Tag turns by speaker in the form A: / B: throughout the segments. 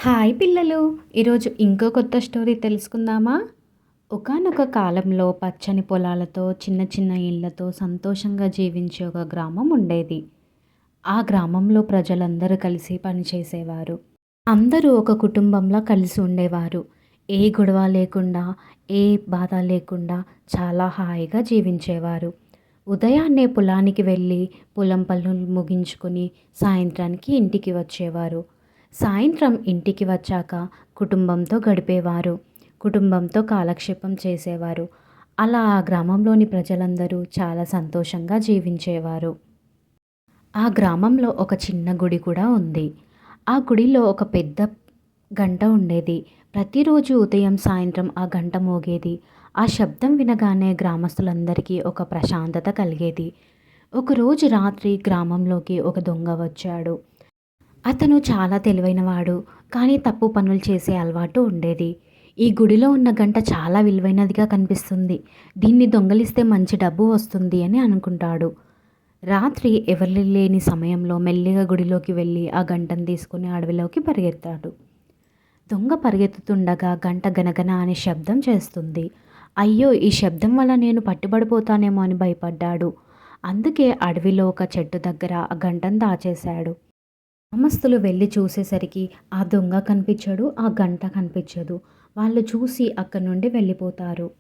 A: Hi పిల్లలు, ఈరోజు ఇంకో కొత్త స్టోరీ తెలుసుకుందామా? ఒకానొక కాలంలో పచ్చని పొలాలతో చిన్న చిన్న ఇళ్లతో సంతోషంగా జీవించే ఒక గ్రామం ఉండేది. ఆ గ్రామంలో ప్రజలందరూ కలిసి పనిచేసేవారు. అందరూ ఒక కుటుంబంలా కలిసి ఉండేవారు. ఏ గొడవ లేకుండా, ఏ బాధ లేకుండా చాలా హాయిగా జీవించేవారు. ఉదయాన్నే పొలానికి వెళ్ళి పొలం పనులు ముగించుకొని సాయంత్రానికి ఇంటికి వచ్చేవారు. సాయంత్రం ఇంటికి వచ్చాక కుటుంబంతో గడిపేవారు. కుటుంబంతో కాలక్షేపం చేసేవారు. అలా ఆ గ్రామంలోని ప్రజలందరూ చాలా సంతోషంగా జీవించేవారు. ఆ గ్రామంలో ఒక చిన్న గుడి కూడా ఉంది. ఆ గుడిలో ఒక పెద్ద గంట ఉండేది. ప్రతిరోజు ఉదయం సాయంత్రం ఆ గంట మోగేది. ఆ శబ్దం వినగానే గ్రామస్తులందరికీ ఒక ప్రశాంతత కలిగేది. ఒకరోజు రాత్రి గ్రామంలోకి ఒక దొంగ వచ్చాడు. అతను చాలా తెలివైనవాడు, కానీ తప్పు పనులు చేసే అలవాటు ఉండేది. ఈ గుడిలో ఉన్న గంట చాలా విలువైనదిగా కనిపిస్తుంది. దీన్ని దొంగలిస్తే మంచి డబ్బు వస్తుంది అని అనుకుంటాడు. రాత్రి ఎవరు లేని సమయంలో మెల్లిగా గుడిలోకి వెళ్ళి ఆ గంటను తీసుకుని అడవిలోకి పరిగెత్తాడు. దొంగ పరిగెత్తుతుండగా గంట గనగన అనే శబ్దం చేస్తుంది. అయ్యో, ఈ శబ్దం వల్ల నేను పట్టుబడిపోతానేమో అని భయపడ్డాడు. అందుకే అడవిలో ఒక చెట్టు దగ్గర ఆ గంటను దాచేశాడు. గ్రామస్తులు వెళ్ళి చూసేసరికి ఆ దొంగ కనిపించడు, ఆ గంట కనిపించదు. వాళ్ళు చూసి అక్కడి నుండి వెళ్ళిపోతారు.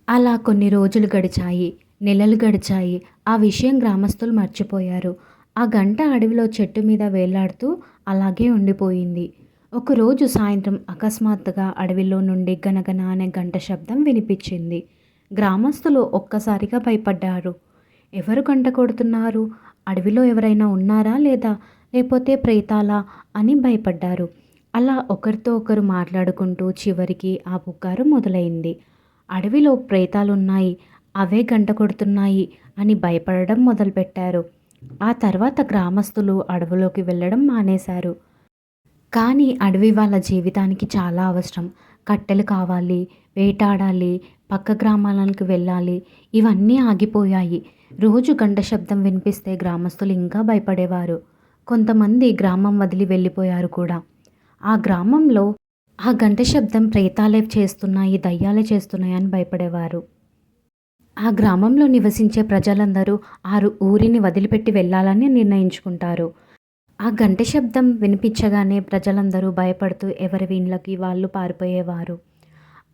A: అలా కొన్ని రోజులు గడిచాయి, నెలలు గడిచాయి. ఆ విషయం గ్రామస్తులు మర్చిపోయారు. ఆ గంట అడవిలో చెట్టు మీద వేలాడుతూ అలాగే ఉండిపోయింది. ఒకరోజు సాయంత్రం అకస్మాత్తుగా అడవిలో నుండి గనగన అనే గంట శబ్దం వినిపించింది. గ్రామస్తులు ఒక్కసారిగా భయపడ్డారు. ఎవరు గంట కొడుతున్నారు? అడవిలో ఎవరైనా ఉన్నారా లేదా, లేకపోతే ప్రేతాలా అని భయపడ్డారు. అలా ఒకరితో ఒకరు మాట్లాడుకుంటూ చివరికి ఆ పుకారు మొదలైంది. అడవిలో ప్రేతాలున్నాయి, అవే గంట కొడుతున్నాయి అని భయపడడం మొదలుపెట్టారు. ఆ తర్వాత గ్రామస్తులు అడవిలోకి వెళ్ళడం మానేశారు. కానీ అడవి వాళ్ళ జీవితానికి చాలా అవసరం. కట్టెలు కావాలి, వేటాడాలి, పక్క గ్రామాలకు వెళ్ళాలి. ఇవన్నీ ఆగిపోయాయి. రోజు గంట శబ్దం వినిపిస్తే గ్రామస్తులు ఇంకా భయపడేవారు. కొంతమంది గ్రామం వదిలి వెళ్ళిపోయారు కూడా. ఆ గ్రామంలో ఆ గంట శబ్దం ప్రేతాలే చేస్తున్నాయి, దయ్యాలే చేస్తున్నాయి అని భయపడేవారు. ఆ గ్రామంలో నివసించే ప్రజలందరూ ఊరిని వదిలిపెట్టి వెళ్ళాలని నిర్ణయించుకుంటారు. ఆ గంట శబ్దం వినిపించగానే ప్రజలందరూ భయపడుతూ ఎవరి వీళ్ళకి వాళ్ళు పారిపోయేవారు.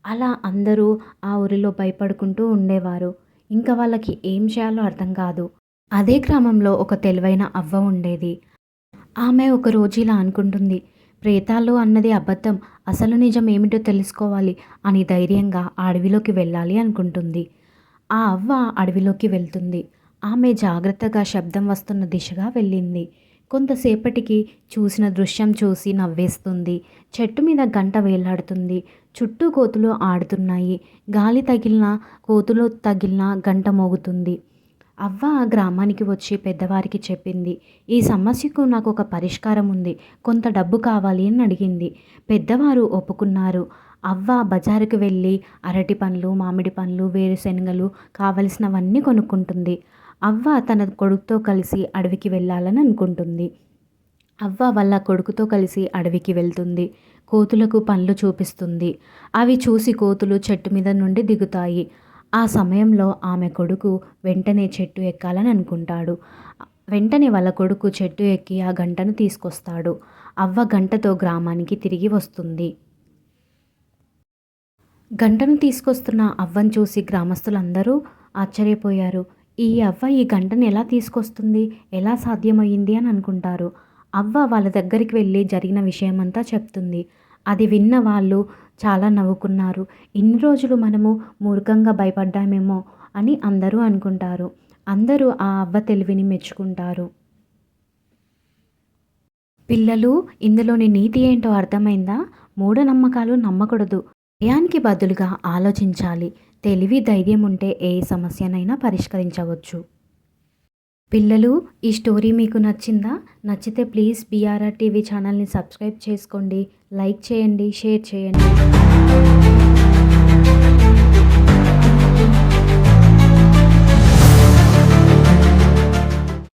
A: అలా అందరూ ఆ ఊరిలో భయపడుకుంటూ ఉండేవారు. ఇంకా వాళ్ళకి ఏం చేయాలో అర్థం కాదు. అదే గ్రామంలో ఒక తెలివైన అవ్వ ఉండేది. ఆమె ఒకరోజు ఇలా అనుకుంటుంది, ప్రేతాలు అన్నది అబద్ధం, అసలు నిజం ఏమిటో తెలుసుకోవాలి అని ధైర్యంగా అడవిలోకి వెళ్ళాలి అనుకుంటుంది. ఆ అవ్వ అడవిలోకి వెళ్తుంది. ఆమె జాగ్రత్తగా శబ్దం వస్తున్న దిశగా వెళ్ళింది. కొంతసేపటికి చూసిన దృశ్యం చూసి నవ్వేస్తుంది. చెట్టు మీద గంట వేలాడుతుంది. చుట్టూ కోతులు ఆడుతున్నాయి. గాలి తగిలినా, కోతులు తగిలినా గంట మోగుతుంది. అవ్వ ఆ గ్రామానికి వచ్చి పెద్దవారికి చెప్పింది. ఈ సమస్యకు నాకు ఒక పరిష్కారం ఉంది, కొంత డబ్బు కావాలి అని అడిగింది. పెద్దవారు ఒప్పుకున్నారు. అవ్వ బజారుకు వెళ్ళి అరటి పండ్లు, మామిడి పండ్లు, వేరుశెనగలు కావలసినవన్నీ కొనుక్కుంటుంది. అవ్వ తన కొడుకుతో కలిసి అడవికి వెళ్ళాలని అనుకుంటుంది. అవ్వ వాళ్ళ కొడుకుతో కలిసి అడవికి వెళ్తుంది. కోతులకు పండ్లు చూపిస్తుంది. అవి చూసి కోతులు చెట్టు మీద నుండి దిగుతాయి. ఆ సమయంలో ఆమె కొడుకు వెంటనే చెట్టు ఎక్కాలని అనుకుంటాడు. వెంటనే వాళ్ళ కొడుకు చెట్టు ఎక్కి ఆ గంటను తీసుకొస్తాడు. అవ్వ గంటతో గ్రామానికి తిరిగి వస్తుంది. గంటను తీసుకొస్తున్న అవ్వను చూసి గ్రామస్తులందరూ ఆశ్చర్యపోయారు. ఈ అవ్వ ఈ గంటను ఎలా తీసుకొస్తుంది, ఎలా సాధ్యమయ్యింది అని అనుకుంటారు. అవ్వ వాళ్ళ దగ్గరికి వెళ్ళి జరిగిన విషయమంతా చెప్తుంది. అది విన్న వాళ్ళు చాలా నవ్వుకున్నారు. ఇన్ని రోజులు మనము మూర్ఖంగా భయపడ్డామేమో అని అందరూ అనుకుంటారు. అందరూ ఆ అవ్వ తెలివిని మెచ్చుకుంటారు. పిల్లలు, ఇందులోని నీతి ఏంటో అర్థమైందా? మూఢనమ్మకాలు నమ్మకూడదు. భయానికి బదులుగా ఆలోచించాలి. తెలివి, ధైర్యం ఉంటే ఏ సమస్యనైనా పరిష్కరించవచ్చు. పిల్లలు, ఈ స్టోరీ మీకు నచ్చిందా? నచ్చితే ప్లీజ్ BRR టీవీ ఛానల్ని సబ్స్క్రైబ్ చేసుకోండి, లైక్ చేయండి, షేర్ చేయండి.